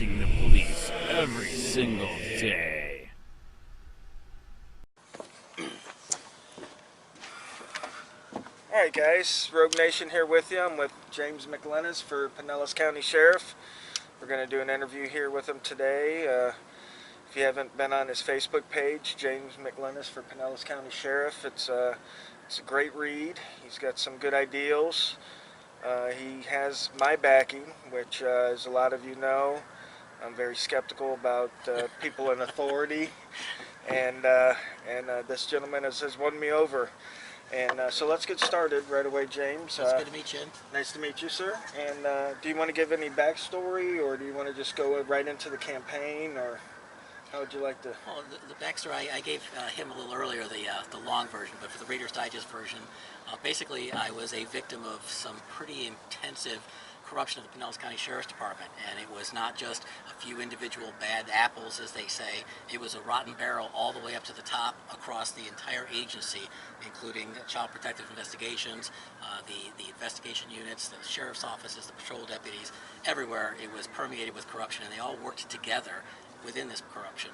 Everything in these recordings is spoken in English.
facing the police every single day. Alright guys, Rogue Nation here with you. I'm with James McLynas for Pinellas County Sheriff. We're going to do an interview here with him today. If you haven't been on his Facebook page, James McLynas for Pinellas County Sheriff, it's a great read. He's got some good ideals. He has my backing, which as a lot of you know, I'm very skeptical about people in authority, and this gentleman has won me over. And so let's get started right away, James. It's good to meet you. Nice to meet you, sir. And do you want to give any backstory, or do you want to just go right into the campaign, or how would you like to? Well, the backstory, I gave him a little earlier, the long version, but for the Reader's Digest version, basically I was a victim of some pretty intensive corruption of the Pinellas County Sheriff's Department, and it was not just a few individual bad apples, as they say. It was a rotten barrel all the way up to the top across the entire agency, including Child Protective Investigations, the investigation units, the sheriff's offices, the patrol deputies, everywhere it was permeated with corruption, and they all worked together within this corruption.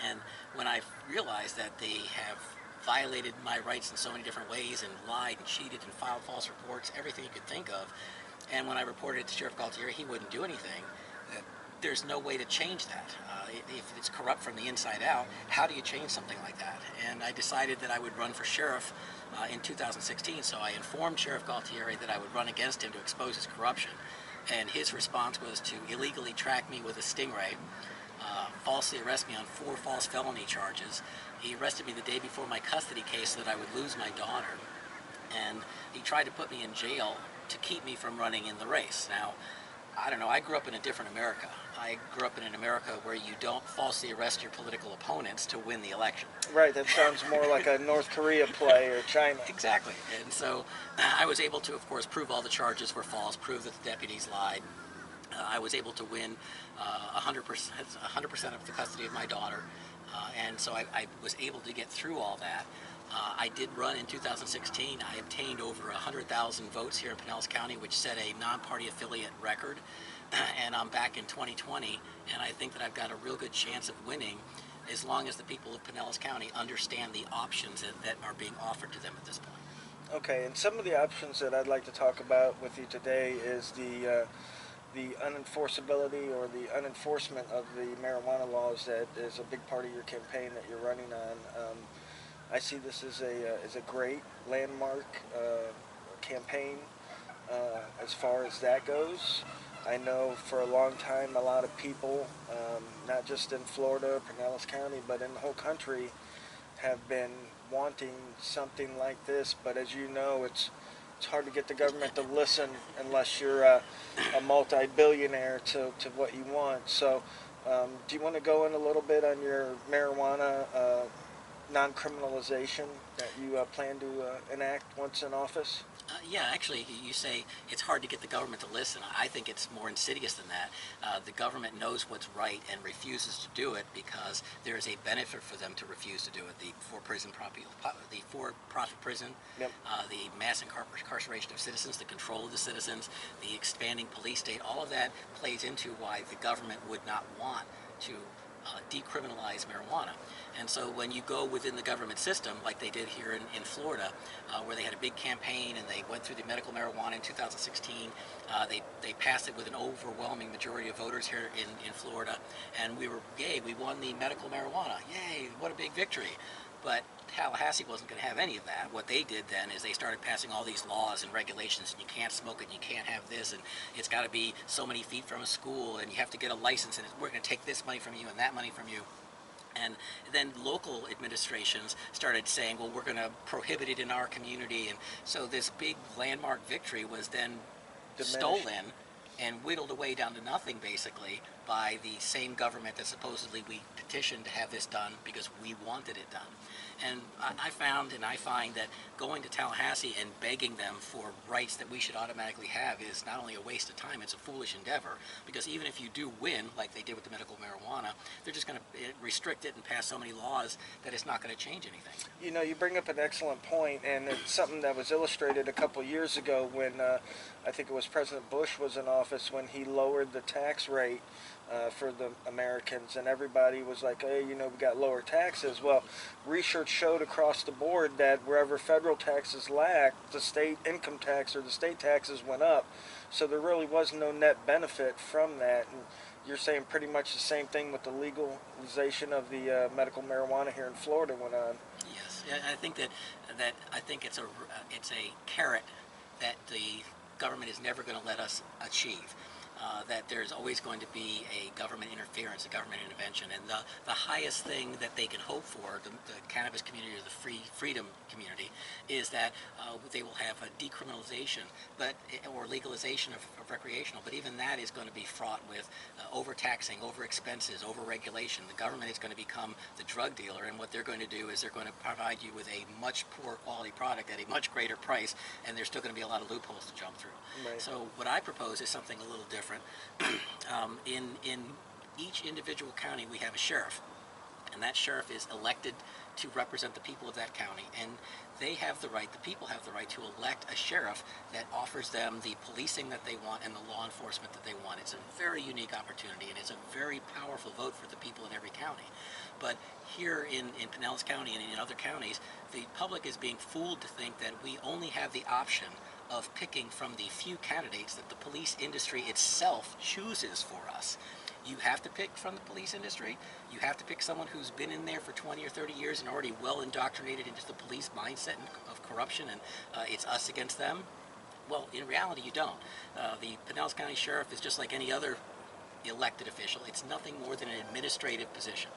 And when I realized that they have violated my rights in so many different ways and lied and cheated and filed false reports, everything you could think of, and when I reported it to Sheriff Gualtieri, he wouldn't do anything. There's no way to change that. If it's corrupt from the inside out, how do you change something like that? And I decided that I would run for sheriff in 2016, so I informed Sheriff Gualtieri that I would run against him to expose his corruption. And his response was to illegally track me with a stingray, falsely arrest me on 4 false felony charges. He arrested me the day before my custody case so that I would lose my daughter. And he tried to put me in jail to keep me from running in the race. Now, I don't know, I grew up in a different America. I grew up in an America where you don't falsely arrest your political opponents to win the election. Right, that sounds more like a North Korea play or China. Exactly. And so I was able to, of course, prove all the charges were false, prove that the deputies lied. I was able to win 100% of the custody of my daughter. And so I was able to get through all that. I did run in 2016. I obtained over 100,000 votes here in Pinellas County, which set a non-party affiliate record. And I'm back in 2020, and I think that I've got a real good chance of winning as long as the people of Pinellas County understand the options that are being offered to them at this point. Okay, and some of the options that I'd like to talk about with you today is the unenforceability or the unenforcement of the marijuana laws that is a big part of your campaign that you're running on. I see this as a great landmark campaign as far as that goes. I know for a long time a lot of people, not just in Florida, Pinellas County, but in the whole country, have been wanting something like this. But as you know, it's hard to get the government to listen unless you're a multi-billionaire to what you want. So do you want to go in a little bit on your marijuana non-criminalization that you plan to enact once in office? Yeah, actually, you say it's hard to get the government to listen. I think it's more insidious than that. The government knows what's right and refuses to do it because there is a benefit for them to refuse to do it. The for-profit prison, yep. The mass incarceration of citizens, the control of the citizens, the expanding police state, all of that plays into why the government would not want to decriminalize marijuana. And so when you go within the government system, like they did here in Florida, where they had a big campaign and they went through the medical marijuana in 2016, they passed it with an overwhelming majority of voters here in Florida, and we won the medical marijuana. Yay, what a big victory. But Tallahassee wasn't going to have any of that. What they did then is they started passing all these laws and regulations, and you can't smoke it, and you can't have this, and it's got to be so many feet from a school, and you have to get a license, and we're going to take this money from you and that money from you. And then local administrations started saying, well, we're going to prohibit it in our community. And so this big landmark victory was then stolen and whittled away down to nothing, basically, by the same government that supposedly we petitioned to have this done because we wanted it done. And I find that going to Tallahassee and begging them for rights that we should automatically have is not only a waste of time, it's a foolish endeavor, because even if you do win, like they did with the medical marijuana, they're just going to restrict it and pass so many laws that it's not going to change anything. You know, you bring up an excellent point, and it's something that was illustrated a couple years ago when I think it was President Bush was in office when he lowered the tax rate for the Americans, and everybody was like, hey, you know, we got lower taxes. Well, research showed across the board that wherever federal taxes lacked, the state income tax or the state taxes went up. So there really was no net benefit from that. And you're saying pretty much the same thing with the legalization of the medical marijuana here in Florida went on. Yes, I think that I think it's a carrot that the government is never going to let us achieve. That there's always going to be a government interference, a government intervention, and the highest thing that they can hope for, the cannabis community or the freedom community, is that they will have a decriminalization, or legalization of recreational. But even that is going to be fraught with overtaxing, over expenses, over regulation. The government is going to become the drug dealer, and what they're going to do is they're going to provide you with a much poor quality product at a much greater price, and there's still going to be a lot of loopholes to jump through. Right. So what I propose is something a little different. In each individual county we have a sheriff, and that sheriff is elected to represent the people of that county, and they have the right, the people have the right to elect a sheriff that offers them the policing that they want and the law enforcement that they want. It's a very unique opportunity, and it's a very powerful vote for the people in every county. But here in Pinellas County and in other counties, the public is being fooled to think that we only have the option of picking from the few candidates that the police industry itself chooses for us. You have to pick from the police industry. You have to pick someone who's been in there for 20 or 30 years and already well indoctrinated into the police mindset of corruption, and it's us against them. Well, in reality, you don't. The Pinellas County Sheriff is just like any other elected official. It's nothing more than an administrative position.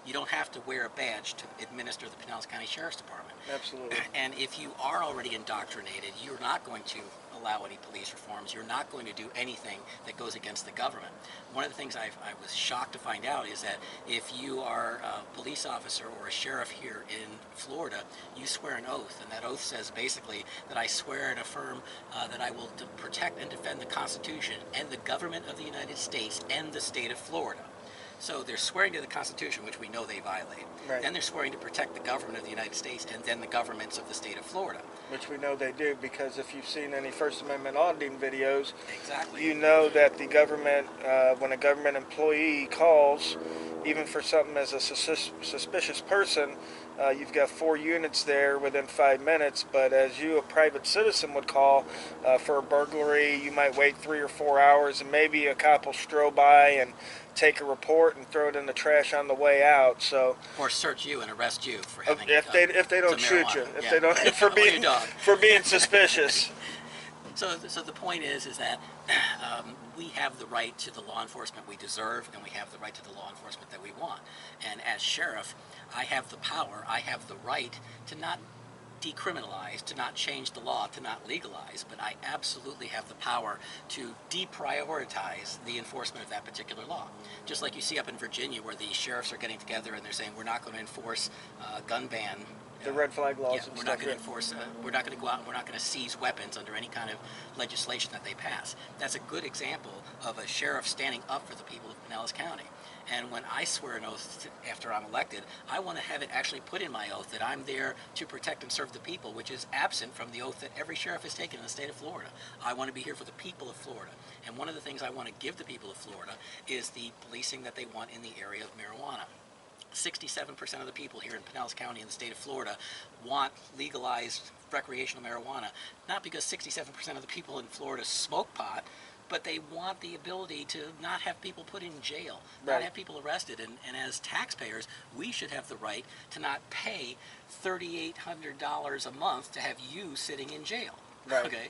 You don't have to wear a badge to administer the Pinellas County Sheriff's Department. Absolutely. And if you are already indoctrinated, you're not going to allow any police reforms. You're not going to do anything that goes against the government. One of the things I was shocked to find out is that if you are a police officer or a sheriff here in Florida, you swear an oath, and that oath says basically that I swear and affirm that I will protect and defend the Constitution and the government of the United States and the state of Florida. So they're swearing to the Constitution, which we know they violate. Right. Then they're swearing to protect the government of the United States and then the governments of the state of Florida. Which we know they do, because if you've seen any First Amendment auditing videos, Exactly. you know that the government, when a government employee calls, even for something as a suspicious person, you've got 4 units there within 5 minutes, but as you, a private citizen, would call for a burglary, you might wait 3 or 4 hours, and maybe a cop will stroll by and take a report and throw it in the trash on the way out. So, or search you and arrest you for having if they don't shoot you, if they don't for being suspicious. So the point is that we have the right to the law enforcement we deserve, and we have the right to the law enforcement that we want. And as sheriff, I have the power, I have the right to not decriminalize, to not change the law, to not legalize, but I absolutely have the power to deprioritize the enforcement of that particular law. Just like you see up in Virginia, where the sheriffs are getting together and they're saying we're not going to enforce gun ban. The red flag laws. Yeah, we're not going to enforce. We're not going to go out and we're not going to seize weapons under any kind of legislation that they pass. That's a good example of a sheriff standing up for the people of Pinellas County. And when I swear an oath after I'm elected, I want to have it actually put in my oath that I'm there to protect and serve the people, which is absent from the oath that every sheriff has taken in the state of Florida. I want to be here for the people of Florida. And one of the things I want to give the people of Florida is the policing that they want in the area of marijuana. 67% of the people here in Pinellas County in the state of Florida want legalized recreational marijuana, not because 67% of the people in Florida smoke pot, but they want the ability to not have people put in jail, not have people arrested. And as taxpayers, we should have the right to not pay $3,800 a month to have you sitting in jail. Right. Okay.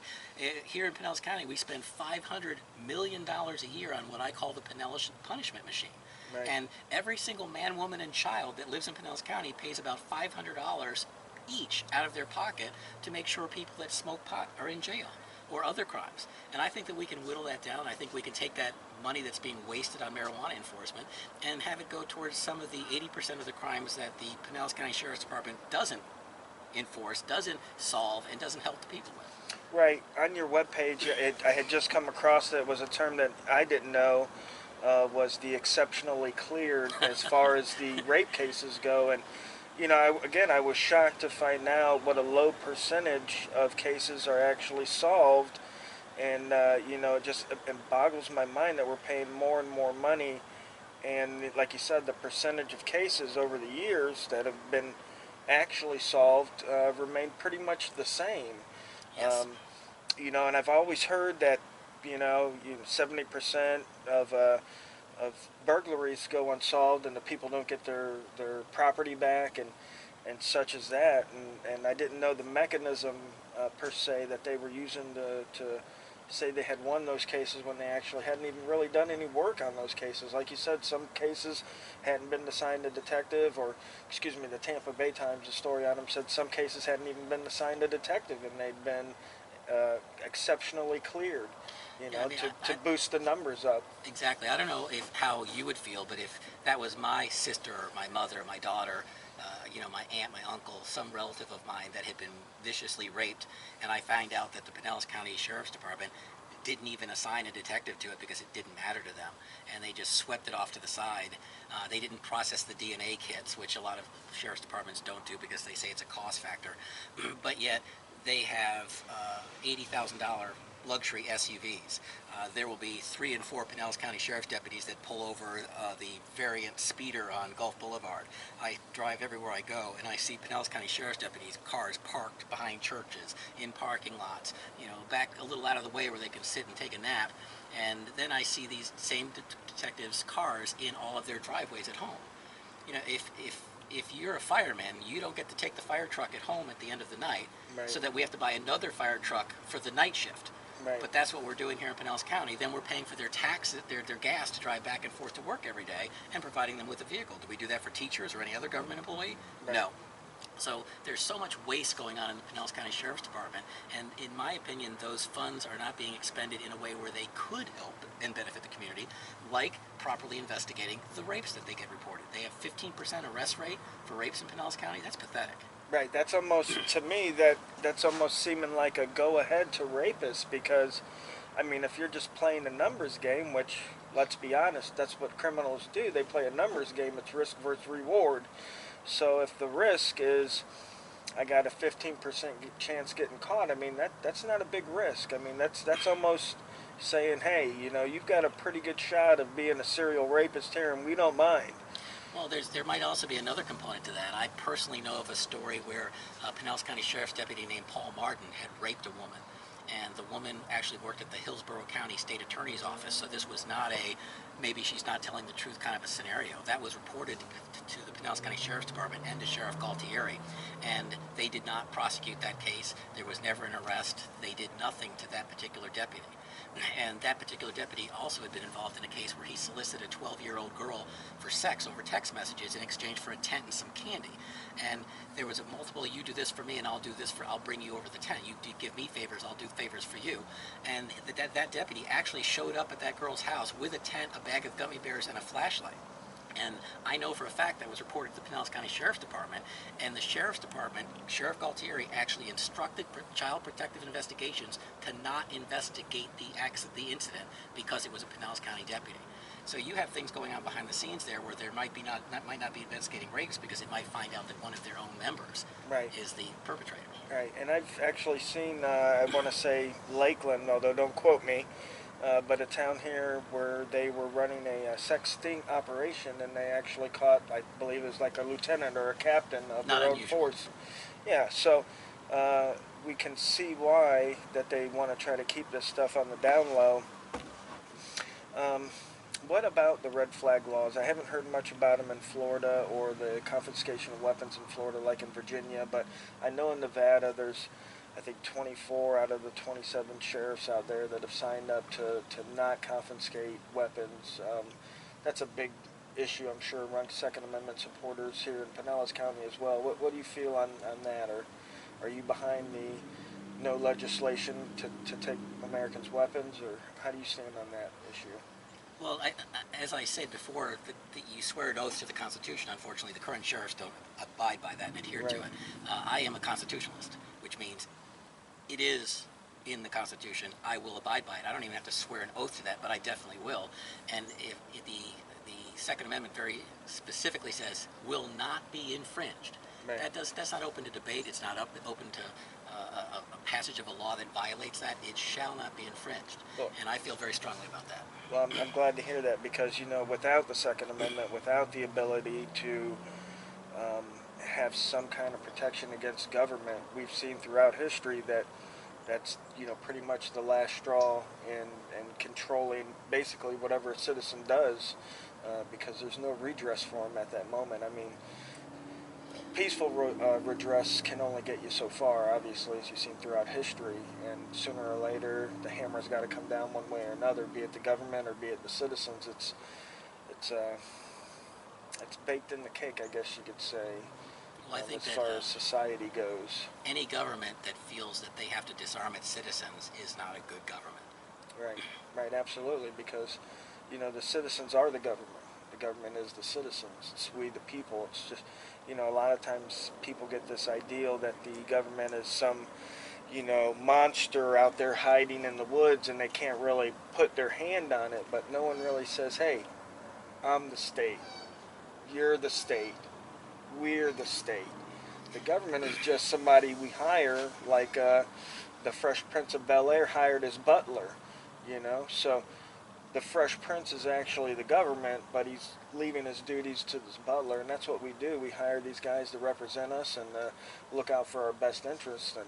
Here in Pinellas County, we spend $500 million a year on what I call the Pinellas punishment machine. Right. And every single man, woman, and child that lives in Pinellas County pays about $500 each out of their pocket to make sure people that smoke pot are in jail or other crimes. And I think that we can whittle that down. I think we can take that money that's being wasted on marijuana enforcement and have it go towards some of the 80% of the crimes that the Pinellas County Sheriff's Department doesn't enforce, doesn't solve, and doesn't help the people with. Right. On your webpage, I had just come across it was a term that I didn't know. Was the exceptionally cleared as far as the rape cases go. And, you know, I was shocked to find out what a low percentage of cases are actually solved And you know, it boggles my mind that we're paying more and more money, and like you said, the percentage of cases over the years that have been actually solved remained pretty much the same. Yes. You know, and I've always heard that, you know, 70% of burglaries go unsolved, and the people don't get their property back, and such as that. And I didn't know the mechanism per se that they were using to say they had won those cases when they actually hadn't even really done any work on those cases. Like you said, some cases hadn't been assigned a detective, or, excuse me, the Tampa Bay Times, the story on them said some cases hadn't even been assigned a detective, and they'd been exceptionally cleared, you know, Yeah, I mean, to boost the numbers up. exactly. I don't know if how you would feel, but if that was my sister, or my mother, my daughter, you know, my aunt, my uncle, some relative of mine that had been viciously raped, and I find out that the Pinellas County Sheriff's Department didn't even assign a detective to it because it didn't matter to them, and they just swept it off to the side. They didn't process the DNA kits, which a lot of sheriff's departments don't do because they say it's a cost factor, but yet they have $80,000 luxury SUVs. There will be 3 and 4 Pinellas County Sheriff's deputies that pull over the variant speeder on Gulf Boulevard. I drive everywhere I go, and I see Pinellas County Sheriff's deputies' cars parked behind churches, in parking lots, you know, back a little out of the way where they can sit and take a nap. And then I see these same detectives' cars in all of their driveways at home. You know, if you're a fireman, you don't get to take the fire truck at home at the end of the night, Right. so that we have to buy another fire truck for the night shift. Right. But that's what we're doing here in Pinellas County. Then we're paying for their tax, their gas to drive back and forth to work every day, and providing them with a vehicle. Do we do that for teachers or any other government employee? Right. No. So there's so much waste going on in the Pinellas County Sheriff's Department, and in my opinion, those funds are not being expended in a way where they could help and benefit the community, like properly investigating the rapes that they get reported. They have 15% arrest rate for rapes in Pinellas County. That's pathetic. Right, that's almost, to me, that's almost seeming like a go-ahead to rapists, because, I mean, if you're just playing a numbers game, which, let's be honest, that's what criminals do, they play a numbers game, it's risk versus reward. So if the risk is, I got a 15% chance getting caught, I mean, that's not a big risk. I mean, that's almost saying, hey, you know, you've got a pretty good shot of being a serial rapist here, and we don't mind. Well, there might also be another component to that. I personally know of a story where a Pinellas County Sheriff's deputy named Paul Martin had raped a woman, and the woman actually worked at the Hillsborough County State Attorney's Office, so this was not a maybe she's not telling the truth kind of a scenario. That was reported to the Pinellas County Sheriff's Department and to Sheriff Gualtieri, and they did not prosecute that case. There was never an arrest. They did nothing to that particular deputy. And that particular deputy also had been involved in a case where he solicited a 12-year-old girl for sex over text messages in exchange for a tent and some candy. And there was a multiple, you do this for me and I'll bring you over the tent. You give me favors, I'll do favors for you. And that deputy actually showed up at that girl's house with a tent, a bag of gummy bears, and a flashlight. And I know for a fact that was reported to the Pinellas County Sheriff's Department, and the Sheriff's Department, Sheriff Gualtieri, actually instructed Child Protective Investigations to not investigate the incident because it was a Pinellas County deputy. So you have things going on behind the scenes there where there might not be investigating rapes because it might find out that one of their own members Right. is the perpetrator. Right, and I've actually seen, I want to say Lakeland, although don't quote me, but a town here where they were running a sex sting operation, and they actually caught, I believe it was like a lieutenant or a captain of Not their own unusual. force. Yeah, so we can see why that they want to try to keep this stuff on the down low. What about the red flag laws? I haven't heard much about them in Florida, or the confiscation of weapons in Florida like in Virginia, but I know in Nevada there's, I think, 24 out of the 27 sheriffs out there that have signed up to not confiscate weapons. That's a big issue, I'm sure, among Second Amendment supporters here in Pinellas County as well. What do you feel on that? Or are you behind the no legislation to take Americans' weapons, or how do you stand on that issue? Well, as I said before, you swear an oath to the Constitution. Unfortunately, the current sheriffs don't abide by that and adhere to Right. it. I am a constitutionalist, which means it is in the Constitution. I will abide by it. I don't even have to swear an oath to that, but I definitely will. And if the Second Amendment very specifically says will not be infringed. Right. That's not open to debate. It's not open to a passage of a law that violates that, it shall not be infringed. Well, and I feel very strongly about that. Well, I'm glad to hear that, because, you know, without the Second Amendment, without the ability to have some kind of protection against government, we've seen throughout history that that's, you know, pretty much the last straw in controlling basically whatever a citizen does, because there's no redress for them at that moment. I mean, peaceful redress can only get you so far, obviously, as you've seen throughout history, and sooner or later the hammer's got to come down one way or another, be it the government or be it the citizens. It's baked in the cake, I guess you could say. Well, I think as that far as society goes. any government that feels that they have to disarm its citizens is not a good government. Right, absolutely, because, you know, the citizens are the government. The government is the citizens. It's we the people. It's just, you know, a lot of times people get this ideal that the government is some, you know, monster out there hiding in the woods and they can't really put their hand on it, but no one really says, hey, I'm the state. You're the state. We're the state. The government is just somebody we hire, like the Fresh Prince of Bel-Air hired his butler, you know. So the Fresh Prince is actually the government, but he's leaving his duties to this butler, and that's what we do. We hire these guys to represent us and look out for our best interests. And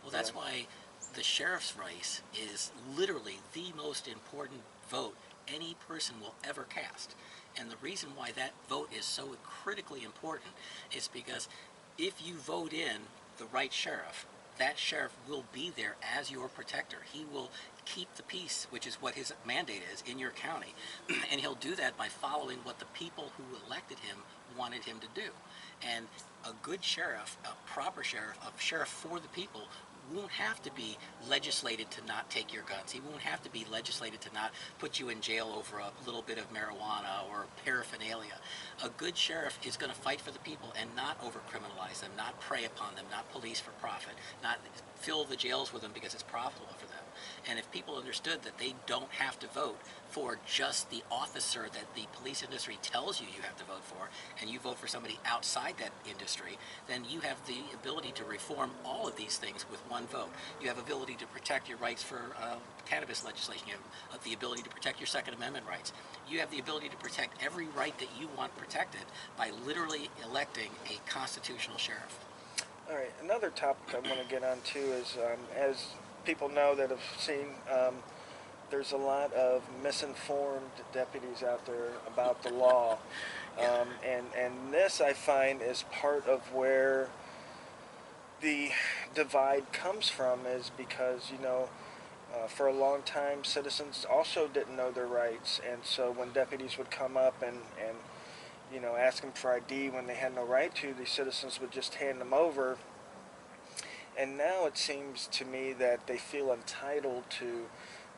well, that's why the sheriff's race is literally the most important vote any person will ever cast. And the reason why that vote is so critically important is because if you vote in the right sheriff, that sheriff will be there as your protector. He will keep the peace, which is what his mandate is in your county. And he'll do that by following what the people who elected him wanted him to do. And a good sheriff, a proper sheriff, a sheriff for the people, won't have to be legislated to not take your guns. He won't have to be legislated to not put you in jail over a little bit of marijuana or paraphernalia. A good sheriff is going to fight for the people and not over-criminalize them, not prey upon them, not police for profit, not fill the jails with them because it's profitable for them. And if people understood that they don't have to vote for just the officer that the police industry tells you you have to vote for, and you vote for somebody outside that industry, then you have the ability to reform all of these things with one vote. You have ability to protect your rights for cannabis legislation. You have the ability to protect your Second Amendment rights. You have the ability to protect every right that you want protected by literally electing a constitutional sheriff. all right, another topic I want to get on too is, as people know that have seen, there's a lot of misinformed deputies out there about the law. And this, I find, is part of where the divide comes from, is because, you know, for a long time, citizens also didn't know their rights, and so when deputies would come up and you know, ask them for ID when they had no right to, the citizens would just hand them over. And now it seems to me that they feel entitled to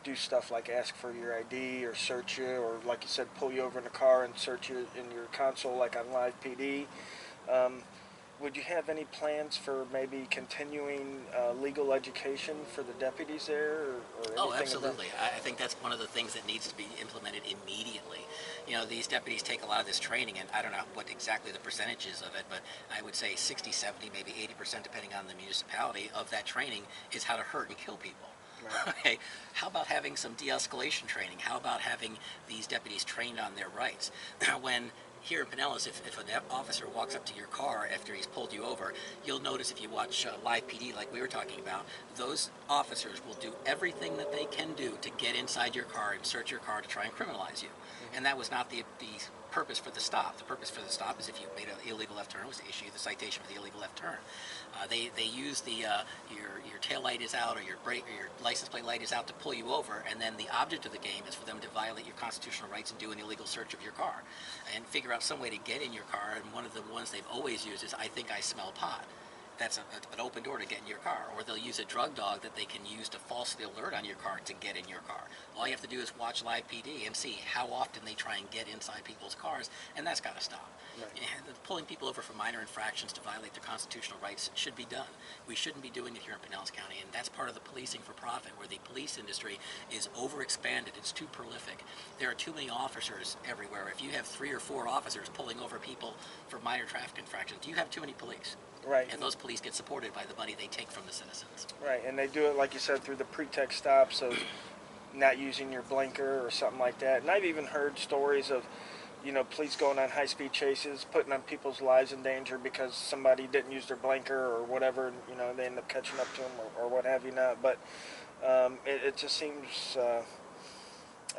do stuff like ask for your ID or search you, or like you said, pull you over in the car and search you in your console like on Live PD. Would you have any plans for maybe continuing legal education for the deputies there, or anything? Oh, absolutely. I think that's one of the things that needs to be implemented immediately. You know, these deputies take a lot of this training, and I don't know what exactly the percentages of it, but I would say 60, 70, maybe 80%, depending on the municipality, of that training is how to hurt and kill people. Right. Okay, how about having some de-escalation training? How about having these deputies trained on their rights? When here in Pinellas, if an officer walks up to your car after he's pulled you over, you'll notice if you watch Live PD like we were talking about, those officers will do everything that they can do to get inside your car and search your car to try and criminalize you. And that was not the purpose for the stop. The purpose for the stop is if you made an illegal left turn, was to issue the citation for the illegal left turn. They use the your tail light is out, or your brake or your license plate light is out to pull you over, and then the object of the game is for them to violate your constitutional rights and do an illegal search of your car and figure out some way to get in your car. And one of the ones they've always used is, I think I smell pot. That's an open door to get in your car. Or they'll use a drug dog that they can use to falsely alert on your car to get in your car. All you have to do is watch Live PD and see how often they try and get inside people's cars, and that's got to stop. Right. And pulling people over for minor infractions to violate their constitutional rights should be done. We shouldn't be doing it here in Pinellas County, and that's part of the policing for profit, where the police industry is overexpanded. It's too prolific. There are too many officers everywhere. If you have 3 or 4 officers pulling over people for minor traffic infractions, you have too many police. Right. And those police get supported by the money they take from the citizens. Right, and they do it, like you said, through the pretext stops of not using your blinker or something like that. And I've even heard stories of, you know, police going on high-speed chases, putting on people's lives in danger because somebody didn't use their blinker or whatever, and, you know, they end up catching up to them or what have you not. But it just seems, I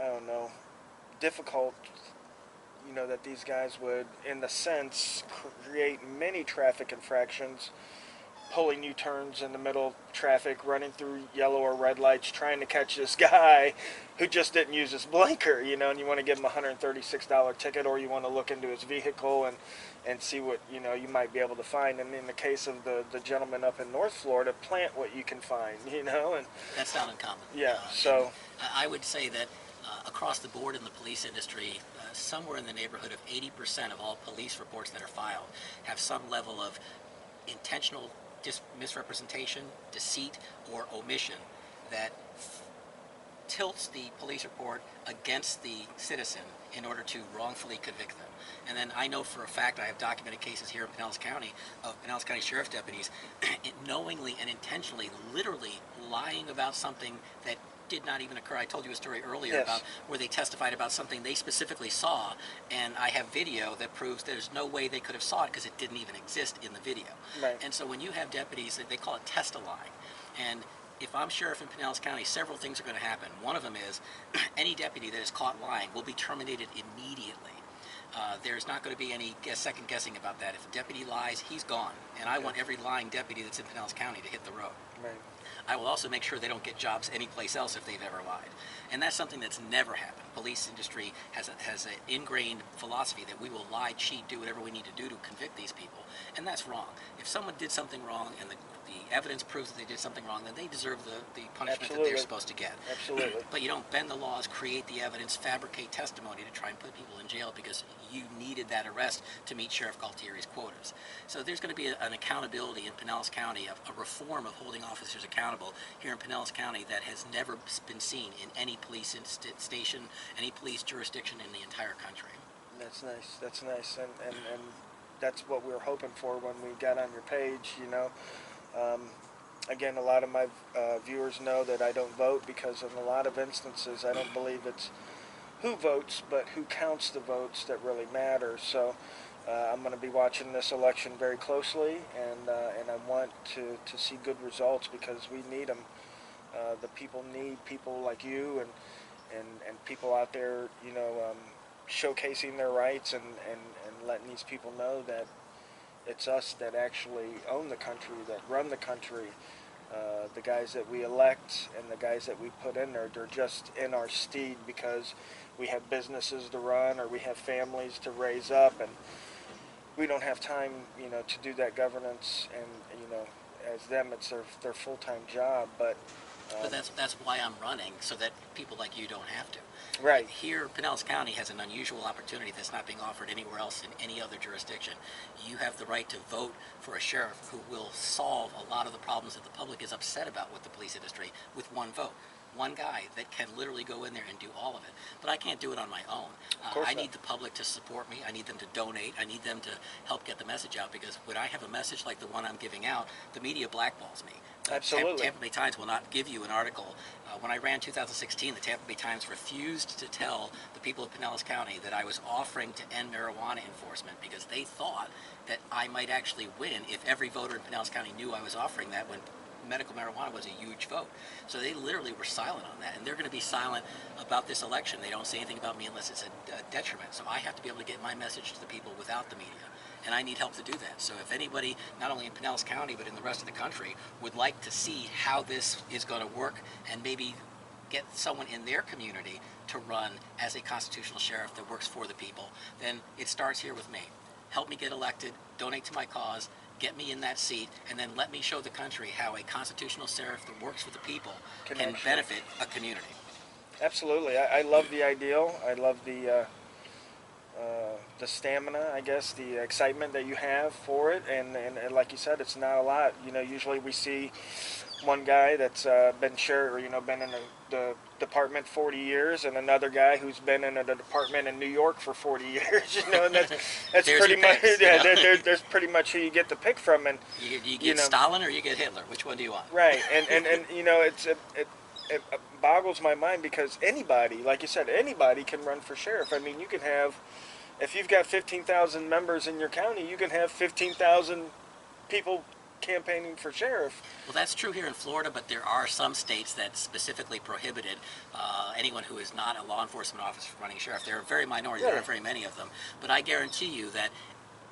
don't know, difficult, you know, that these guys would, in a sense, create many traffic infractions, pulling U-turns in the middle of traffic, running through yellow or red lights, trying to catch this guy who just didn't use his blinker, you know, and you want to give him a $136 ticket, or you want to look into his vehicle and see what, you know, you might be able to find. And in the case of the gentleman up in North Florida, plant what you can find, you know. And that's not uncommon. Yeah, so I would say that across the board in the police industry, somewhere in the neighborhood of 80% of all police reports that are filed have some level of intentional misrepresentation, deceit, or omission that tilts the police report against the citizen in order to wrongfully convict them. And then I know for a fact, I have documented cases here in Pinellas County of Pinellas County Sheriff's deputies knowingly and intentionally, literally lying about something that did not even occur. I told you a story earlier Yes. about where they testified about something they specifically saw, and I have video that proves there's no way they could have saw it because it didn't even exist in the video. Right. And so when you have deputies, they call it test-a-line. And if I'm sheriff in Pinellas County, several things are going to happen. One of them is any deputy that is caught lying will be terminated immediately. There's not going to be any second guessing about that. If a deputy lies, he's gone. And I want every lying deputy that's in Pinellas County to hit the road. right. I will also make sure they don't get jobs anyplace else if they've ever lied. And that's something that's never happened. Police industry has an ingrained philosophy that we will lie, cheat, do whatever we need to do to convict these people. And that's wrong. If someone did something wrong and the evidence proves that they did something wrong, then they deserve the punishment that Absolutely. they're supposed to get. Absolutely. But you don't bend the laws, create the evidence, fabricate testimony to try and put people in jail because you needed that arrest to meet Sheriff Gualtieri's quotas. So there's going to be an accountability in Pinellas County, a reform of holding officers accountable here in Pinellas County that has never been seen in any police station, any police jurisdiction in the entire country. That's nice. That's nice. And that's what we were hoping for when we got on your page, you know. Again, a lot of my viewers know that I don't vote because in a lot of instances I don't believe it's who votes, but who counts the votes that really matters. So I'm going to be watching this election very closely, and I want to see good results because we need them. The people need people like you and people out there, you know, showcasing their rights and letting these people know that it's us that actually own the country, that run the country. The guys that we elect and the guys that we put in there, they're just in our stead because we have businesses to run or we have families to raise up, and we don't have time, you know, to do that governance. And you know, as them, it's their full-time job. But that's why I'm running, so that people like you don't have to. right. Here, Pinellas County has an unusual opportunity that's not being offered anywhere else in any other jurisdiction. You have the right to vote for a sheriff who will solve a lot of the problems that the public is upset about with the police industry with one vote. One guy that can literally go in there and do all of it. But I can't do it on my own. I need the public to support me. I need them to donate. I need them to help get the message out, because when I have a message like the one I'm giving out, the media blackballs me. Absolutely. Tampa Bay Times will not give you an article. When I ran 2016, the Tampa Bay Times refused to tell the people of Pinellas County that I was offering to end marijuana enforcement because they thought that I might actually win if every voter in Pinellas County knew I was offering that, when medical marijuana was a huge vote. So they literally were silent on that, and they're going to be silent about this election. They don't say anything about me unless it's a detriment. So I have to be able to get my message to the people without the media, and I need help to do that. So if anybody, not only in Pinellas County but in the rest of the country, would like to see how this is going to work and maybe get someone in their community to run as a constitutional sheriff that works for the people, then it starts here with me. Help me get elected, donate to my cause, get me in that seat, and then let me show the country how a constitutional sheriff that works for the people can benefit a community. Absolutely. I love the ideal. I love the stamina, I guess, the excitement that you have for it. And like you said, it's not a lot. You know, usually we see one guy that's been been in the department 40 years, and another guy who's been in the department in New York for 40 years. And that's There's pretty your much picks, there's pretty much who you get to pick from. And you get Stalin or you get Hitler. Which one do you want? right, and it boggles my mind, because anybody, like you said, anybody can run for sheriff. I mean, you can have, if you've got 15,000 members in your county, you can have 15,000 people campaigning for sheriff. Well, that's true here in Florida, but there are some states that specifically prohibited anyone who is not a law enforcement officer from running sheriff. They're a very minority. There aren't very many of them. But I guarantee you that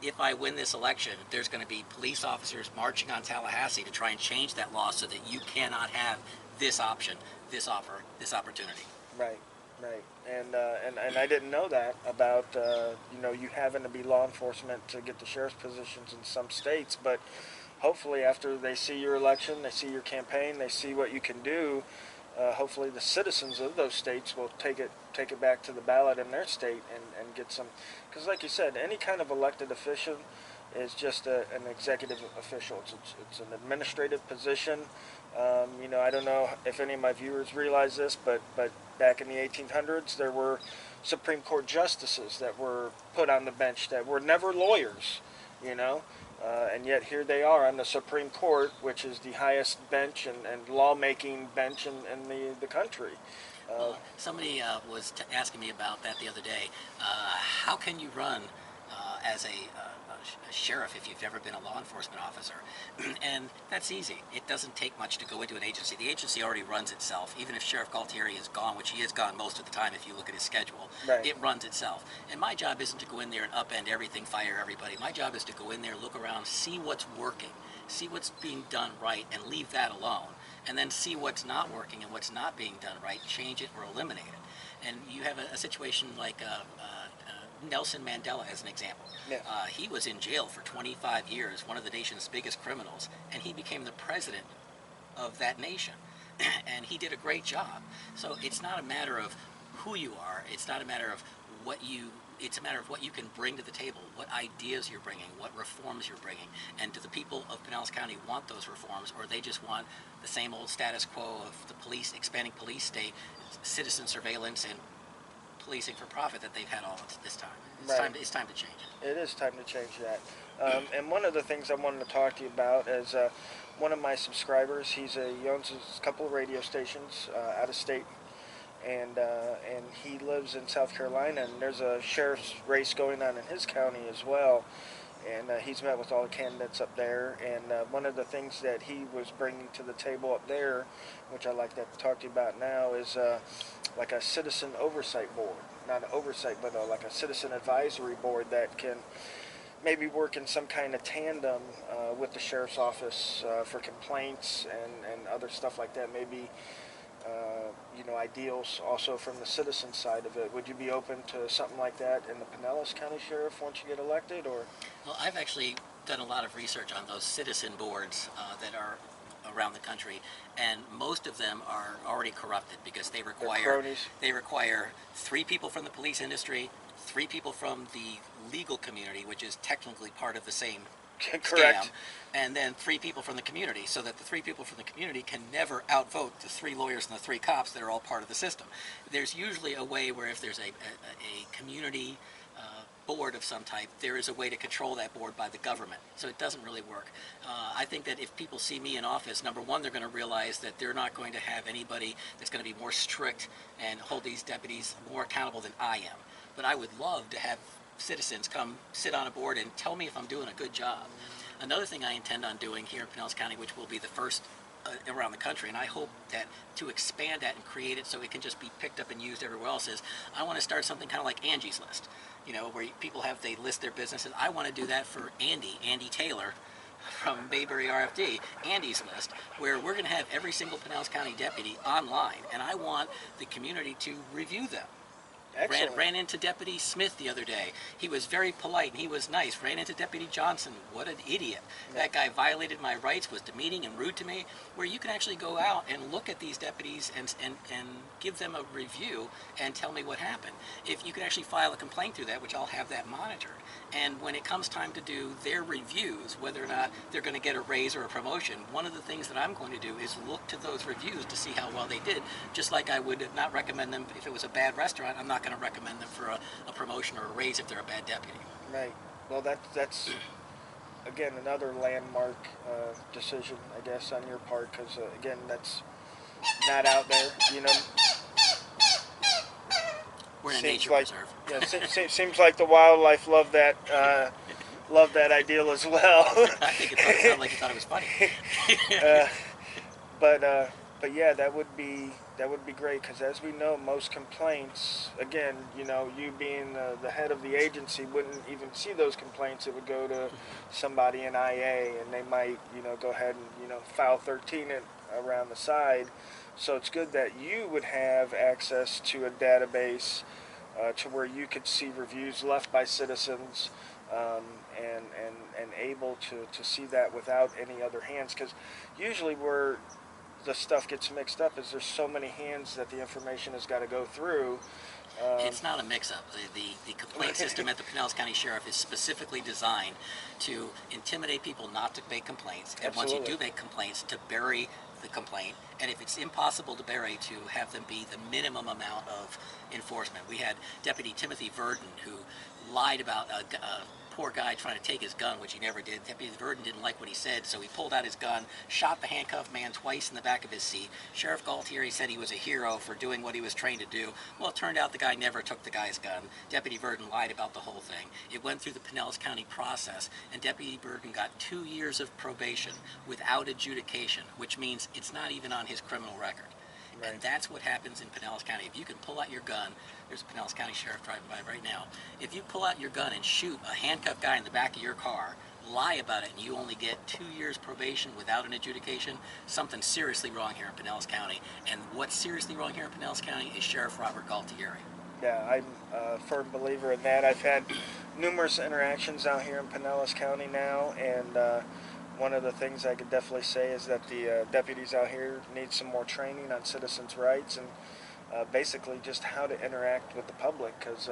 if I win this election, there's going to be police officers marching on Tallahassee to try and change that law so that you cannot have this option, this offer, this opportunity. Right. And I didn't know that about you having to be law enforcement to get the sheriff's positions in some states, but hopefully after they see your election, they see your campaign, they see what you can do, hopefully the citizens of those states will take it back to the ballot in their state and get some, because like you said, any kind of elected official is just an executive official. It's an administrative position. I don't know if any of my viewers realize this, but back in the 1800s, there were Supreme Court justices that were put on the bench that were never lawyers, and yet here they are on the Supreme Court, which is the highest bench and lawmaking bench in the country. Somebody was asking me about that the other day. How can you run as a sheriff if you've never been a law enforcement officer? And that's easy. It doesn't take much to go into an agency. The agency already runs itself. Even if Sheriff Gualtieri is gone, which he is gone most of the time if you look at his schedule, it runs itself. And my job isn't to go in there and upend everything, fire everybody. My job is to go in there, look around, see what's working, see what's being done right, and leave that alone. And then see what's not working and what's not being done right, change it or eliminate it. And you have a situation like Nelson Mandela as an example. He was in jail for 25 years, one of the nation's biggest criminals, and he became the president of that nation. And he did a great job. So it's not a matter of who you are, it's not a matter of it's a matter of what you can bring to the table, what ideas you're bringing, what reforms you're bringing. And do the people of Pinellas County want those reforms, or they just want the same old status quo of the police, expanding police state, citizen surveillance, and policing for profit that they've had all this time? It's time to change it. It is time to change that. And one of the things I wanted to talk to you about is one of my subscribers. He owns a couple of radio stations out of state, and he lives in South Carolina, and there's a sheriff's race going on in his county as well. And he's met with all the candidates up there, and one of the things that he was bringing to the table up there, which I'd like to talk to you about now, is like a citizen oversight board. Not an oversight, but like a citizen advisory board that can maybe work in some kind of tandem with the sheriff's office for complaints and other stuff like that. Maybe ideals also from the citizen side of it. Would you be open to something like that in the Pinellas County Sheriff once you get elected? Or? Well, I've actually done a lot of research on those citizen boards that are around the country, and most of them are already corrupted because they require 3 people from the police industry, 3 people from the legal community, which is technically part of the same scam, and then 3 people from the community, so that the 3 people from the community can never outvote the 3 lawyers and the 3 cops that are all part of the system. There's usually a way where if there's a community board of some type, there is a way to control that board by the government. So it doesn't really work. I think that if people see me in office, number one, they're going to realize that they're not going to have anybody that's going to be more strict and hold these deputies more accountable than I am. But I would love to have citizens come sit on a board and tell me if I'm doing a good job. Another thing I intend on doing here in Pinellas County, which will be the first around the country, and I hope that to expand that and create it so it can just be picked up and used everywhere else, is I want to start something kind of like Angie's List, where people they list their businesses. I want to do that for Andy Taylor from Bayberry RFD, Andy's List, where we're going to have every single Pinellas County deputy online, and I want the community to review them. Excellent. Ran into Deputy Smith the other day. He was very polite and he was nice. Ran into Deputy Johnson. What an idiot. Yeah. That guy violated my rights, was demeaning and rude to me. Where you can actually go out and look at these deputies and give them a review and tell me what happened. If you can actually file a complaint through that, which I'll have that monitored. And when it comes time to do their reviews, whether or not they're going to get a raise or a promotion, one of the things that I'm going to do is look to those reviews to see how well they did. Just like I would not recommend them if it was a bad restaurant. I'm not going to recommend them for a promotion or a raise if they're a bad deputy. Right. Well, that's again another landmark decision, I guess, on your part, because again, that's not out there. You know, We're in a seems nature like, preserve. Yeah, seems like the wildlife love that ideal as well. I think it sounded like you thought it was funny. But yeah, that would be great, because as we know, most complaints, again, you know, you being the head of the agency wouldn't even see those complaints. It would go to somebody in IA, and they might, you know, go ahead and, you know, file 13 it around the side. So it's good that you would have access to a database to where you could see reviews left by citizens, and able to see that without any other hands, because usually where the stuff gets mixed up is there's so many hands that the information has got to go through. It's not a mix-up. The complaint system at the Pinellas County Sheriff is specifically designed to intimidate people not to make complaints, and Absolutely. once you do make complaints, to bury the complaint, and if it's impossible to bury, to have them be the minimum amount of enforcement. We had Deputy Timothy Verdon, who lied about a poor guy trying to take his gun, which he never did. Deputy Verdon didn't like what he said, so he pulled out his gun, shot the handcuffed man twice in the back of his seat. Sheriff Gualtieri said he was a hero for doing what he was trained to do. Well, it turned out the guy never took the guy's gun. Deputy Verdon lied about the whole thing. It went through the Pinellas County process, and Deputy Verdon got 2 years of probation without adjudication, which means it's not even on his criminal record. Right. And that's what happens in Pinellas County. If you can pull out your gun, there's a Pinellas County Sheriff driving by right now. If you pull out your gun and shoot a handcuffed guy in the back of your car, lie about it, and you only get 2 years probation without an adjudication, something's seriously wrong here in Pinellas County. And what's seriously wrong here in Pinellas County is Sheriff Robert Gualtieri. Yeah, I'm a firm believer in that. I've had numerous interactions out here in Pinellas County now, and one of the things I could definitely say is that the deputies out here need some more training on citizens' rights, and basically just how to interact with the public, because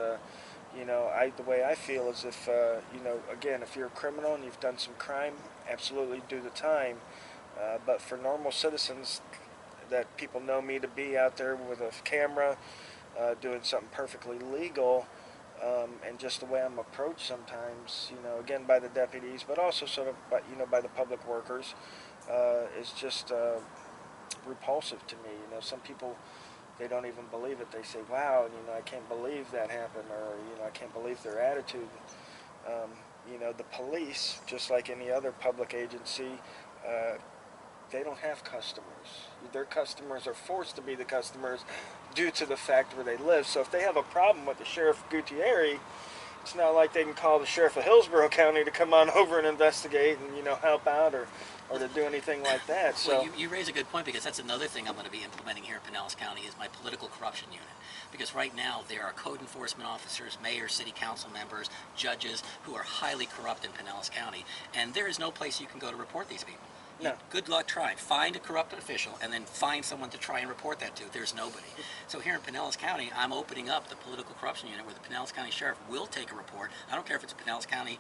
you know, the way I feel is if you know, again, if you're a criminal and you've done some crime, absolutely do the time, but for normal citizens that people know me to be out there with a camera doing something perfectly legal, and just the way I'm approached sometimes, you know, again by the deputies, but also sort of by, you know, by the public workers, is just repulsive to me. You know, some people, they don't even believe it. They say, "Wow, you know, I can't believe that happened," or, you know, "I can't believe their attitude." You know, the police, just like any other public agency, they don't have customers. Their customers are forced to be the customers due to the fact where they live. So if they have a problem with the Sheriff Gualtieri, it's not like they can call the Sheriff of Hillsborough County to come on over and investigate and, you know, help out or to do anything like that. So well, you raise a good point, because that's another thing I'm going to be implementing here in Pinellas County is my political corruption unit. Because right now there are code enforcement officers, mayors, city council members, judges who are highly corrupt in Pinellas County, and there is no place you can go to report these people. No. Good luck trying. Find a corrupt official and then find someone to try and report that to. There's nobody. So here in Pinellas County, I'm opening up the political corruption unit where the Pinellas County Sheriff will take a report. I don't care if it's a Pinellas County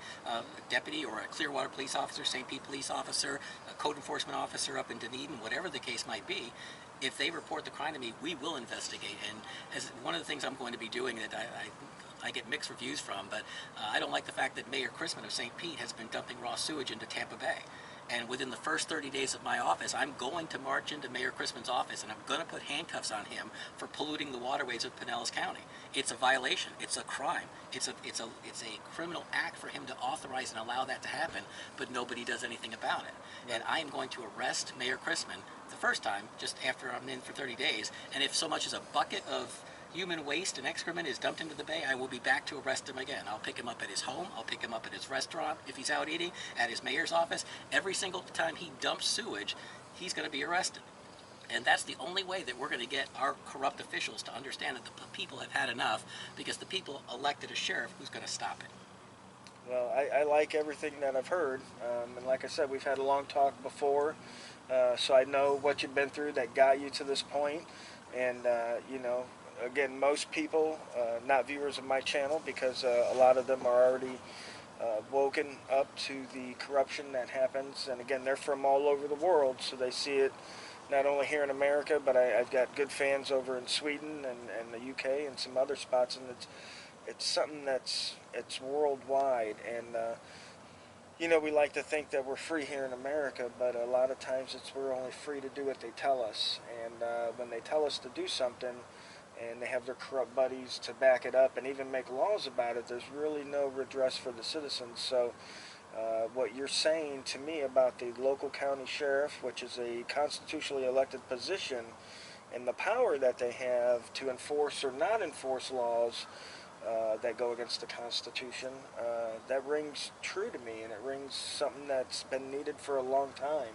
deputy or a Clearwater police officer, St. Pete police officer, a code enforcement officer up in Dunedin, whatever the case might be. If they report the crime to me, we will investigate. And as one of the things I'm going to be doing that I get mixed reviews from, but I don't like the fact that Mayor Chrisman of St. Pete has been dumping raw sewage into Tampa Bay. And within the first 30 days of my office, I'm going to march into Mayor Chrisman's office and I'm going to put handcuffs on him for polluting the waterways of Pinellas County. It's a violation. It's a crime. It's a criminal act for him to authorize and allow that to happen, but nobody does anything about it. And I am going to arrest Mayor Chrisman the first time, just after I'm in for 30 days, and if so much as a bucket of human waste and excrement is dumped into the bay, I will be back to arrest him again. I'll pick him up at his home, I'll pick him up at his restaurant if he's out eating, at his mayor's office. Every single time he dumps sewage, he's going to be arrested. And that's the only way that we're going to get our corrupt officials to understand that the people have had enough, because the people elected a sheriff who's going to stop it. Well, I like everything that I've heard, and like I said, we've had a long talk before, so I know what you've been through that got you to this point. And you know, again, most people, not viewers of my channel, because a lot of them are already woken up to the corruption that happens. And again, they're from all over the world, so they see it not only here in America, but I've got good fans over in Sweden and the UK and some other spots, and it's something it's worldwide. And you know, we like to think that we're free here in America, but a lot of times we're only free to do what they tell us. And when they tell us to do something, and they have their corrupt buddies to back it up and even make laws about it, there's really no redress for the citizens. So what you're saying to me about the local county sheriff, which is a constitutionally elected position, and the power that they have to enforce or not enforce laws that go against the Constitution, that rings true to me, and it rings something that's been needed for a long time.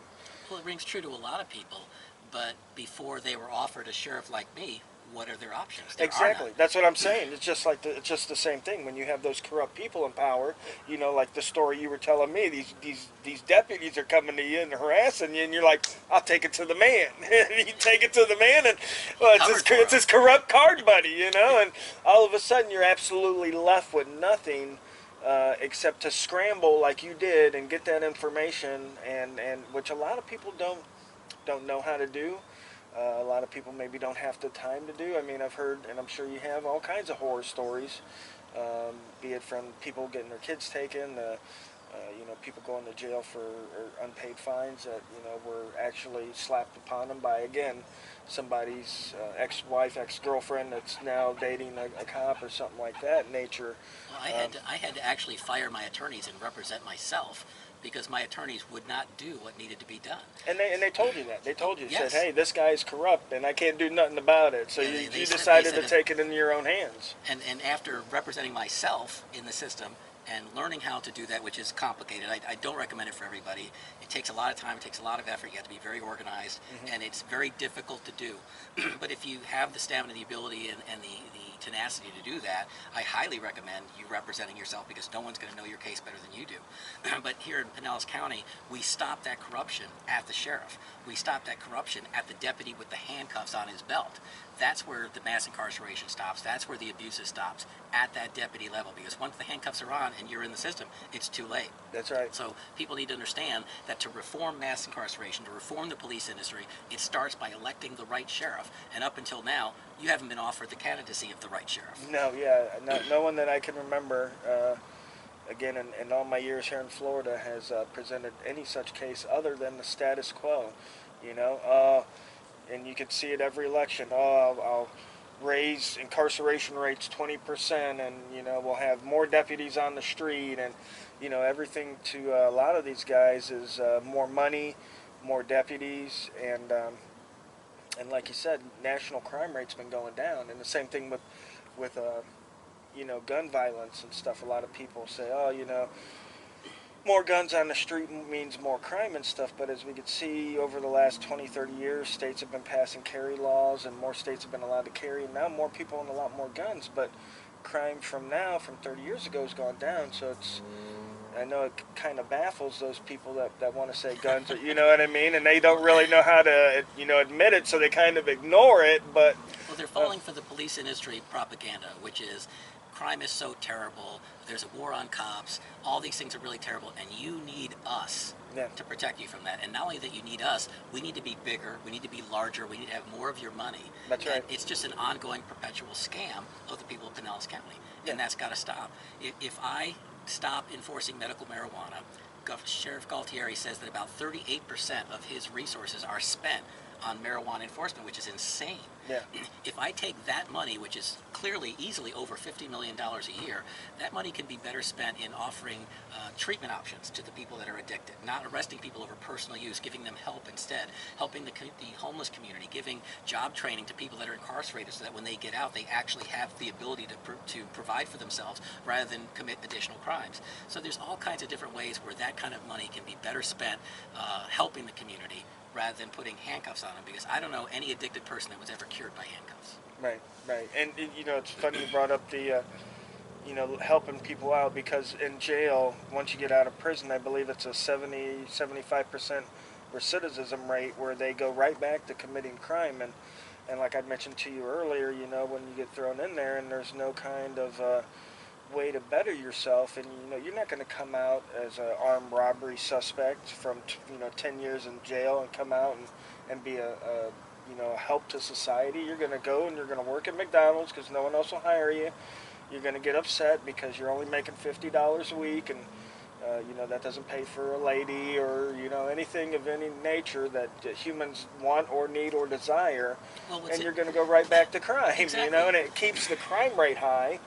Well, it rings true to a lot of people, but before they were offered a sheriff like me, what are their options? There Exactly. That's what I'm saying. It's just like it's just the same thing when you have those corrupt people in power. You know, like the story you were telling me. These deputies are coming to you and harassing you, and you're like, "I'll take it to the man." You take it to the man, and well, it's his corrupt card buddy, you know. And all of a sudden, you're absolutely left with nothing except to scramble like you did and get that information, and which a lot of people don't know how to do. A lot of people maybe don't have the time to do. I mean, I've heard, and I'm sure you have, all kinds of horror stories, be it from people getting their kids taken, you know, people going to jail for unpaid fines that, you know, were actually slapped upon them by, again, somebody's ex-wife, ex-girlfriend that's now dating a cop or something like that nature. Well, I had to actually fire my attorneys and represent myself, because my attorneys would not do what needed to be done. And they told you that. They told you, yes. Said, hey, this guy's corrupt and I can't do nothing about it. So yeah, you decided to take it into your own hands. And after representing myself in the system and learning how to do that, which is complicated, I don't recommend it for everybody. It takes a lot of time, it takes a lot of effort, you have to be very organized, and it's very difficult to do. But if you have the stamina, the ability, and the tenacity to do that, I highly recommend you representing yourself, because no one's going to know your case better than you do. But here in Pinellas County, we stop that corruption at the sheriff. We stop that corruption at the deputy with the handcuffs on his belt. That's where the mass incarceration stops. That's where the abuse stops, at that deputy level. Because once the handcuffs are on and you're in the system, it's too late. That's right. So people need to understand that to reform mass incarceration, to reform the police industry, it starts by electing the right sheriff. And up until now, you haven't been offered the candidacy of the right sheriff. No, yeah, no one that I can remember, again, in all my years here in Florida, has presented any such case other than the status quo. You know, and you can see it every election. Oh, I'll raise incarceration rates 20%, and you know, we'll have more deputies on the street, and you know, everything to a lot of these guys is more money, more deputies, and like you said, national crime rate's been going down. And the same thing with you know, gun violence and stuff. A lot of people say, oh, you know, more guns on the street means more crime and stuff, but as we could see over the last 20, 30 years, states have been passing carry laws, and more states have been allowed to carry, and now more people own a lot more guns, but crime from 30 years ago has gone down. So it's, I know it kind of baffles those people that want to say guns, you know what I mean, and they don't really know how to, you know, admit it, so they kind of ignore it. But well, they're falling for the police industry propaganda, which is crime is so terrible, there's a war on cops, all these things are really terrible, and you need us to protect you from that. And not only that you need us, we need to be bigger, we need to be larger, we need to have more of your money. That's right. It's just an ongoing perpetual scam of the people of Pinellas County, and that's got to stop. If I stop enforcing medical marijuana, Sheriff Gualtieri says that about 38% of his resources are spent on marijuana enforcement, which is insane. Yeah. If I take that money, which is clearly easily over $50 million a year, that money can be better spent in offering treatment options to the people that are addicted, not arresting people over personal use, giving them help instead, helping the homeless community, giving job training to people that are incarcerated so that when they get out, they actually have the ability to provide for themselves rather than commit additional crimes. So there's all kinds of different ways where that kind of money can be better spent helping the community rather than putting handcuffs on them, because I don't know any addicted person that was ever cured by handcuffs. Right, right. And you know, it's funny you brought up the you know, helping people out, because in jail, once you get out of prison, I believe it's a 75% recidivism rate, where they go right back to committing crime. And like I mentioned to you earlier, you know, when you get thrown in there and there's no kind of way to better yourself, and you know, you're not going to come out as an armed robbery suspect from 10 years in jail and come out and be a you know, a help to society. You're going to go and you're going to work at McDonald's because no one else will hire you. You're going to get upset because you're only making $50 a week, and you know, that doesn't pay for a lady or, you know, anything of any nature that humans want or need or desire. Well, and you're going to go right back to crime. Exactly. You know, and it keeps the crime rate high,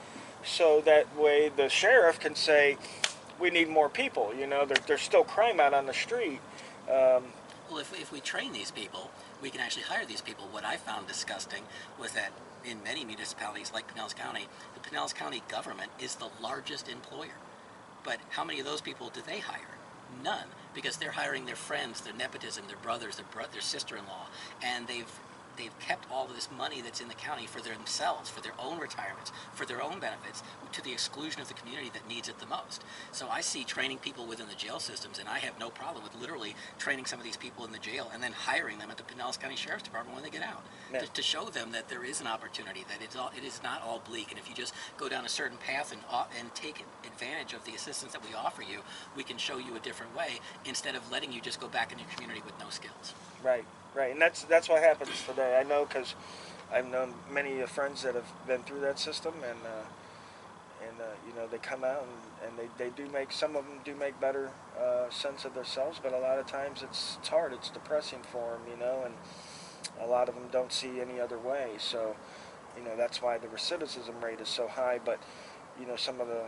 so that way the sheriff can say, we need more people. You know, there's still crime out on the street. Well, if we train these people, we can actually hire these people. What I found disgusting was that in many municipalities like Pinellas County, the Pinellas County government is the largest employer. But how many of those people do they hire? None, because they're hiring their friends, their nepotism, their brothers, their sister-in-law, and they've kept all of this money that's in the county for themselves, for their own retirements, for their own benefits, to the exclusion of the community that needs it the most. So I see training people within the jail systems, and I have no problem with literally training some of these people in the jail and then hiring them at the Pinellas County Sheriff's Department when they get out, to show them that there is an opportunity, that it is not all bleak, and if you just go down a certain path and take advantage of the assistance that we offer you, we can show you a different way, instead of letting you just go back in your community with no skills. Right. Right, and that's what happens today. I know, because I've known many friends that have been through that system, and you know, they come out and they do make, some of them do make better sense of themselves, but a lot of times it's hard, it's depressing for them, you know, and a lot of them don't see any other way. So, you know, that's why the recidivism rate is so high. But, you know, some of the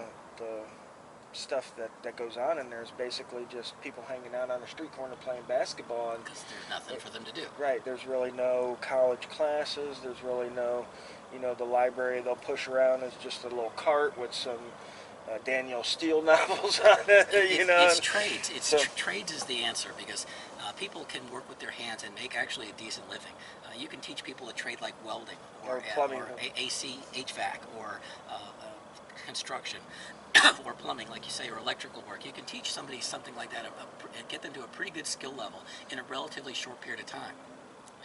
stuff that goes on in there is basically just people hanging out on the street corner playing basketball, and because there's nothing for them to do. Right, there's really no college classes, there's really no, you know, the library they'll push around is just a little cart with some Daniel Steele novels on it, you know. It's trades. Trades is the answer, because people can work with their hands and make actually a decent living. You can teach people a trade like welding or plumbing, or AC, HVAC, or construction, or plumbing, like you say, or electrical work. You can teach somebody something like that and get them to a pretty good skill level in a relatively short period of time.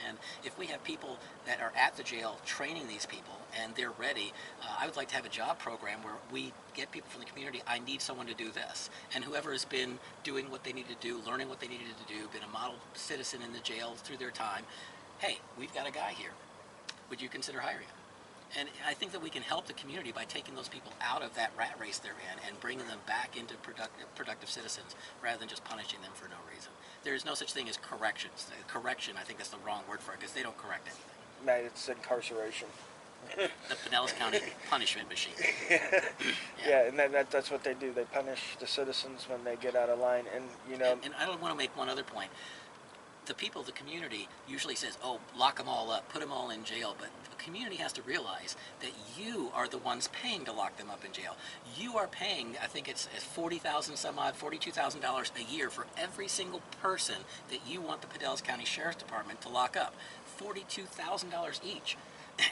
And if we have people that are at the jail training these people and they're ready, I would like to have a job program where we get people from the community, I need someone to do this. And whoever has been doing what they need to do, learning what they needed to do, been a model citizen in the jail through their time, hey, we've got a guy here. Would you consider hiring him? And I think that we can help the community by taking those people out of that rat race they're in and bringing them back into productive citizens, rather than just punishing them for no reason. There is no such thing as corrections. Correction, I think that's the wrong word for it, because they don't correct anything. Right, it's incarceration. The Pinellas County punishment machine. Yeah, and that's what they do. They punish the citizens when they get out of line, and you know. And I don't want to make one other point. The people, the community, usually says, oh, lock them all up, put them all in jail, but the community has to realize that you are the ones paying to lock them up in jail. You are paying, I think it's $40,000 some odd, $42,000 a year for every single person that you want the Pinellas County Sheriff's Department to lock up. $42,000 each.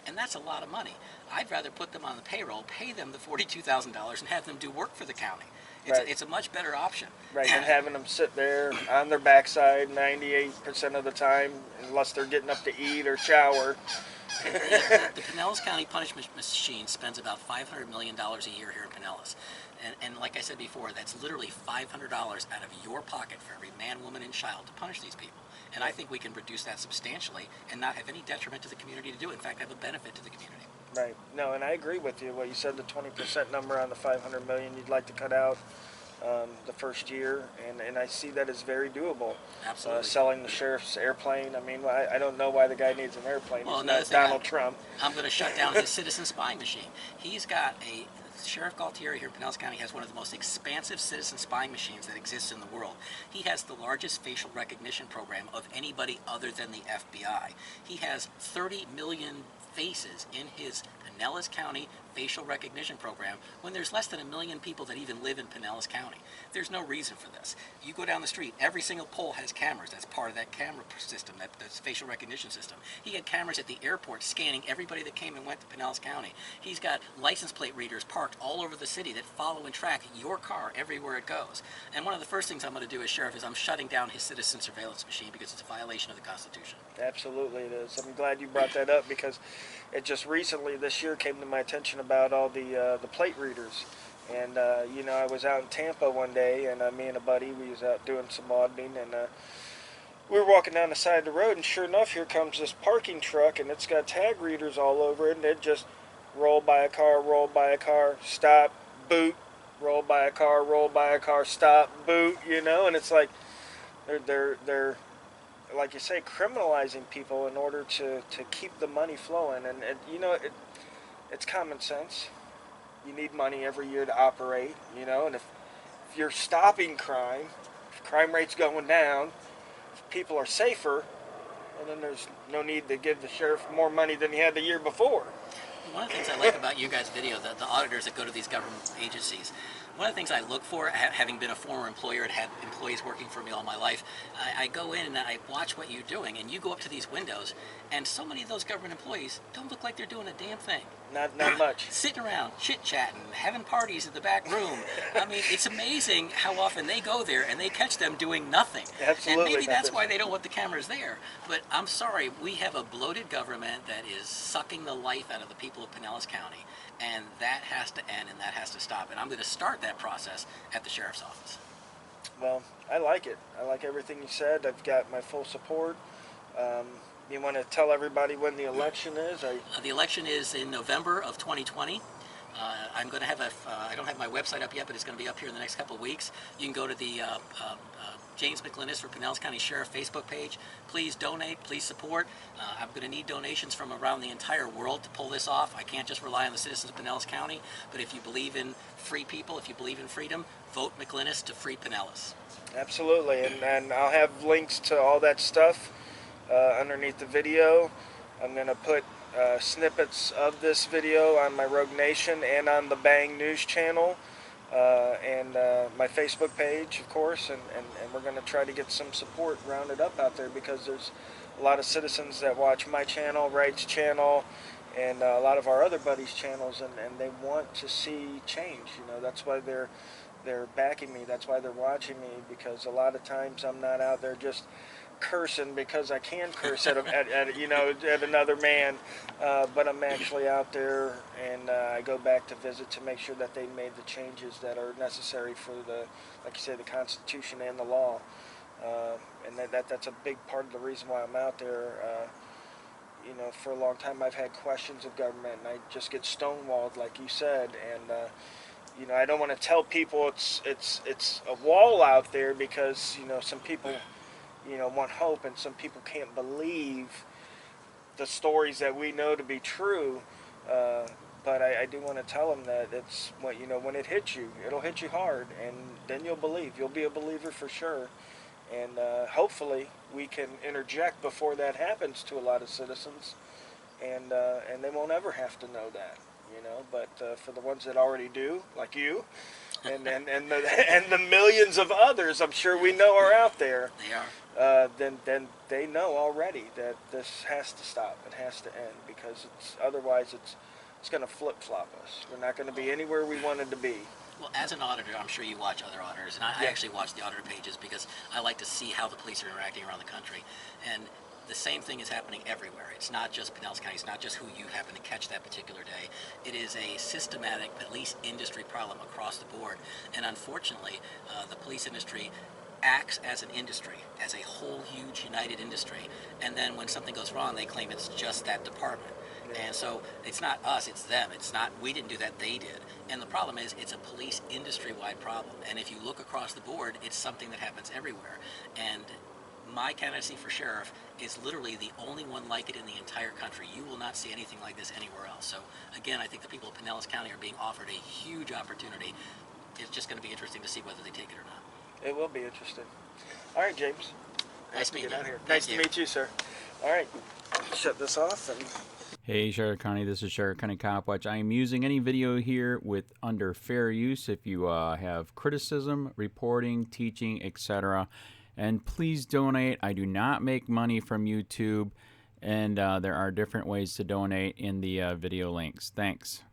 And that's a lot of money. I'd rather put them on the payroll, pay them the $42,000, and have them do work for the county. It's a much better option. Right, and having them sit there on their backside 98% of the time, unless they're getting up to eat or shower. The Pinellas County punishment machine spends about $500 million a year here in Pinellas. And like I said before, that's literally $500 out of your pocket for every man, woman, and child to punish these people. And I think we can reduce that substantially and not have any detriment to the community to do it. In fact, have a benefit to the community. Right. No, and I agree with you. What you said, the 20% number on the $500 million you'd like to cut out the first year, and I see that as very doable. Absolutely. Selling the sheriff's airplane. I mean, I don't know why the guy needs an airplane. Well, he's not Donald Trump. I'm going to shut down his citizen spying machine. He's got Sheriff Gualtieri here in Pinellas County has one of the most expansive citizen spying machines that exists in the world. He has the largest facial recognition program of anybody other than the FBI. He has 30 million faces in his Pinellas County facial recognition program when there's less than 1 million people that even live in Pinellas County. There's no reason for this. You go down the street, every single pole has cameras. That's part of that camera system, that's facial recognition system. He had cameras at the airport scanning everybody that came and went to Pinellas County. He's got license plate readers parked all over the city that follow and track your car everywhere it goes. And one of the first things I'm going to do as sheriff is I'm shutting down his citizen surveillance machine because it's a violation of the Constitution. Absolutely it is. I'm glad you brought that up because it just recently this year came to my attention about all the plate readers. And you know, I was out in Tampa one day, and me and a buddy, we was out doing some auditing, and we were walking down the side of the road, and sure enough, here comes this parking truck, and it's got tag readers all over it, and it just roll by a car, stop, boot, roll by a car, stop, boot, you know, and it's like they're like you say, criminalizing people in order to keep the money flowing, and you know, it's common sense. You need money every year to operate, you know, and if you're stopping crime, if crime rate's going down, if people are safer, well, then there's no need to give the sheriff more money than he had the year before. One of the things I like about you guys' video, the auditors that go to these government agencies, one of the things I look for, having been a former employer and had employees working for me all my life, I go in and I watch what you're doing, and you go up to these windows, and so many of those government employees don't look like they're doing a damn thing. Not much. Sitting around, chit-chatting, having parties in the back room. I mean, it's amazing how often they go there and they catch them doing nothing. Absolutely. And maybe that's why they don't want the cameras there. But I'm sorry, we have a bloated government that is sucking the life out of the people of Pinellas County. And that has to end, and that has to stop. And I'm going to start that process at the sheriff's office. Well, I like it. I like everything you said. I've got my full support. You want to tell everybody when the election is? The election is in November of 2020. I'm going to have I don't have my website up yet, but it's going to be up here in the next couple of weeks. You can go to the James McLynas for Pinellas County Sheriff Facebook page. Please donate, please support. I'm going to need donations from around the entire world to pull this off. I can't just rely on the citizens of Pinellas County, but if you believe in free people, if you believe in freedom, vote McLynas to free Pinellas. Absolutely, and I'll have links to all that stuff underneath the video. I'm going to put snippets of this video on my Rogue Nation and on the Bang News channel and my Facebook page, of course, and we're going to try to get some support rounded up out there because there's a lot of citizens that watch my channel, Wright's channel, and a lot of our other buddies' channels, and they want to see change. You know, that's why they're backing me. That's why they're watching me, because a lot of times I'm not out there just cursing because I can curse at another man, but I'm actually out there, and I go back to visit to make sure that they made the changes that are necessary for like you say, the Constitution and the law, and that's a big part of the reason why I'm out there. You know, for a long time I've had questions of government, and I just get stonewalled, like you said, and you know, I don't want to tell people it's a wall out there because, you know, some people, you know, want hope, and some people can't believe the stories that we know to be true. But I do want to tell them that it's what, you know, when it hits you, it'll hit you hard, and then you'll believe. You'll be a believer for sure. And hopefully we can interject before that happens to a lot of citizens, and they won't ever have to know that, you know. But for the ones that already do, like you, and the millions of others I'm sure we know are out there. They are. Then they know already that this has to stop. It has to end, because otherwise it's going to flip-flop us. We're not going to be anywhere we wanted to be. Well, as an auditor, I'm sure you watch other auditors, and I actually watch the auditor pages because I like to see how the police are interacting around the country. And the same thing is happening everywhere. It's not just Pinellas County. It's not just who you happen to catch that particular day. It is a systematic, at least industry problem across the board. And unfortunately, the police industry acts as an industry, as a whole huge united industry. And then when something goes wrong, they claim it's just that department. And so it's not us, it's them. It's not, we didn't do that, they did. And the problem is, it's a police industry-wide problem. And if you look across the board, it's something that happens everywhere. And my candidacy for sheriff is literally the only one like it in the entire country. You will not see anything like this anywhere else. So again, I think the people of Pinellas County are being offered a huge opportunity. It's just going to be interesting to see whether they take it or not. It will be interesting. All right, James. Nice meeting you. Nice to meet you, sir. All right, shut this off and... Hey Sheriff County, this is Sheriff County COPWATCH. I am using any video here with under fair use if you have criticism, reporting, teaching, etc. And please donate. I do not make money from YouTube, and there are different ways to donate in the video links. Thanks.